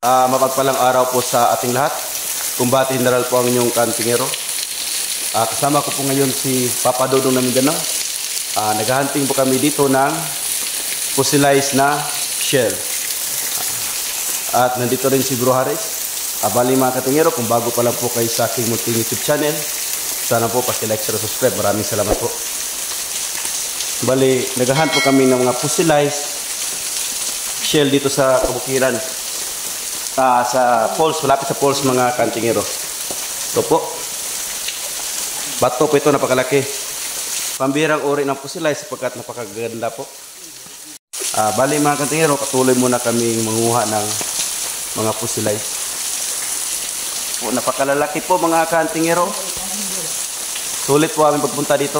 Mapagpalang araw po sa ating lahat. Kumbati General po ang inyong kantingero. Kasama ko po ngayon si Papa Dodong ng Mindanao. Naghahunting po kami dito ng fossilized na shell. At nandito rin si Bro Haris. Bali mga katingero, kung bago pa lang po kayo sa aking munting YouTube channel, sana po paki-like, share, subscribe. Maraming salamat po. Bali, naghahunt po kami ng mga fossilized shell dito sa kabukiran. Sa falls, malapit sa falls mga kantingero. Ito po. Bato po ito, napakalaki. Pambirang uri ng fossilized sapagkat napakaganda po. Bali mga kantingero, patuloy muna kami manguha ng mga fossilized. Napakalalaki po mga kantingero. Sulit po aming pagpunta dito.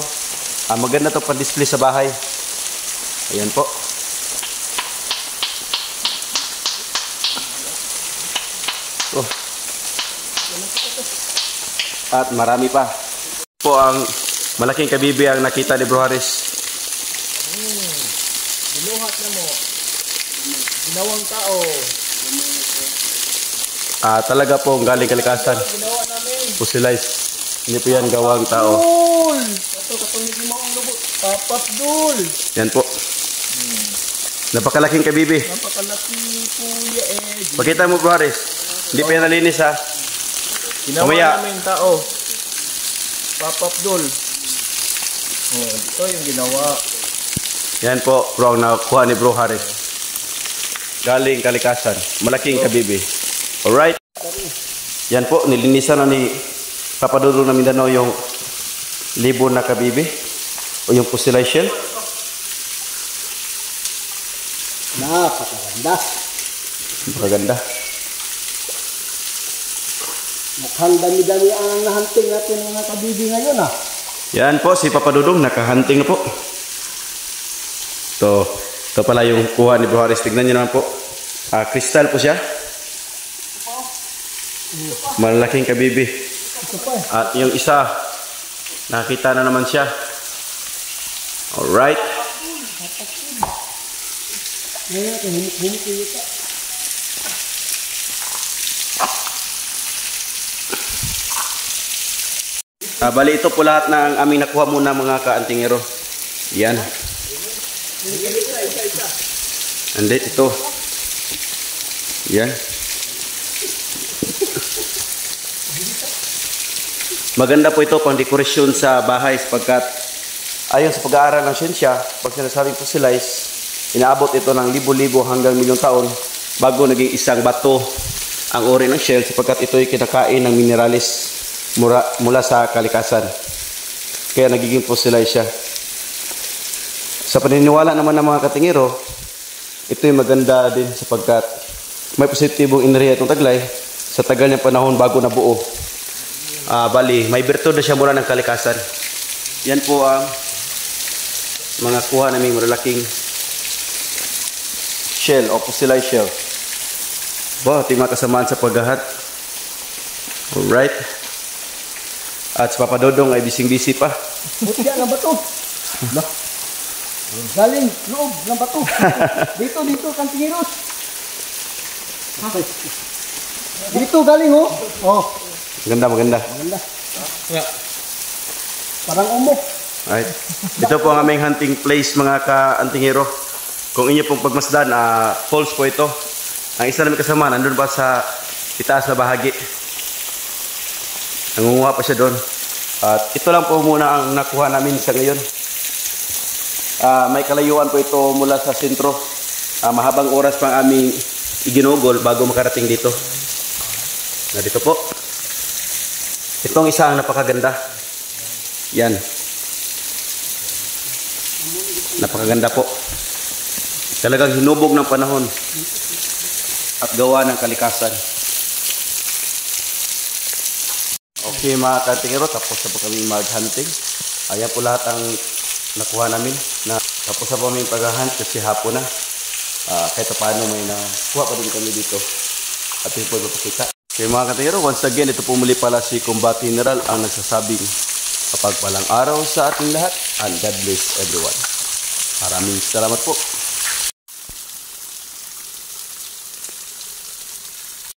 Maganda ito pa-display sa bahay. Ayan po. At marami pa. Po ang malaking kabibi ang nakita ni Bro Haris. Binuhat na mo. Ginawang tao. Talaga po galing kalikasan. Ginawa namin. Fossilized. Hindi po yan gawang tao. Dul! Ito katulad mo ang lubot. Papas Dul! Yan po. Napakalaking kabibi. Napakalaki kuya eh. Pakita mo Bro Haris. Hindi pa yan nalinis ha. Ginawa Mamaya. namin tao. Papap Dul. Ito yung ginawa. Yan po bro ang nakuha ni Bro Haris. Galing kalikasan. Malaking kabibi. Alright. Yan po, nilinisan na ni Papa Dodong ng Mindanao yung libo na kabibi o yung fossilized shell. Napakaganda. Napakaganda. Mukhang dami-dami ang nahunting natin mga kabibi ngayon ah. Yan po, si Papa Dodong nakahunting na po. Ito pala yung kuha ni Bro Haris. Tignan nyo naman po. Crystal po siya. Malaking kabibi. At yung isa, nakita na naman siya. Alright. Bali ito po lahat ng aming nakuha muna mga kaantingero. Yan. Andit ito. Yan. Maganda po ito pang dekorasyon sa bahay sapagkat ayon sa pag-aaral ng siyensya, pag sinasabing fossilized, inaabot ito ng libo-libo hanggang milyong taon bago naging isang bato ang uri ng shell sapagkat ito ay kinakain ng mineralis mula sa kalikasan. Kaya nagiging fossilized siya. Sa paniniwala naman ng mga katingero, ito ay maganda din sapagkat may positibong enerhiya itong taglay sa tagal ng panahon bago nabuo. Bali, may bertud na siya mula ng kalikasan. Yan po ang mga kuha naming malalaking shell o fossilized shell. Ating mga kasamaan sa paghahat. Alright. At si Papa Dodong ay bising-bisi pa. Butya na ba ito? Galing loob ng bato. Dito, kantingeros. Dito galing oh. Oh. Maganda. Parang umok. Alright. Ito po ang aming hunting place mga ka-antingero. Kung inyo pong pagmasdan, falls po ito. Ang isa namin kasama, nandun pa sa itaas na bahagi. Nangunguha pa siya doon. At ito lang po muna ang nakuha namin sa ngayon. May kalayuan po ito mula sa sentro. Mahabang oras pang aming iginugol bago makarating dito. Dito po. Itong isa ang napakaganda. Yan. Napakaganda po. Talagang hinubog ng panahon at gawa ng kalikasan. Okay mga kantingero, tapos na po kami mag-hunting. Ayan po lahat ang nakuha namin. Tapos na po kami pag-hunt kasi hapon na. Kahit paano may nakuha pa din kami dito. At ito po ipapakita. Okay mga kantingero, once again, ito po muli pala si Kumbati General ang nagsasabing kapagpalang araw sa ating lahat and God bless everyone. Maraming salamat po.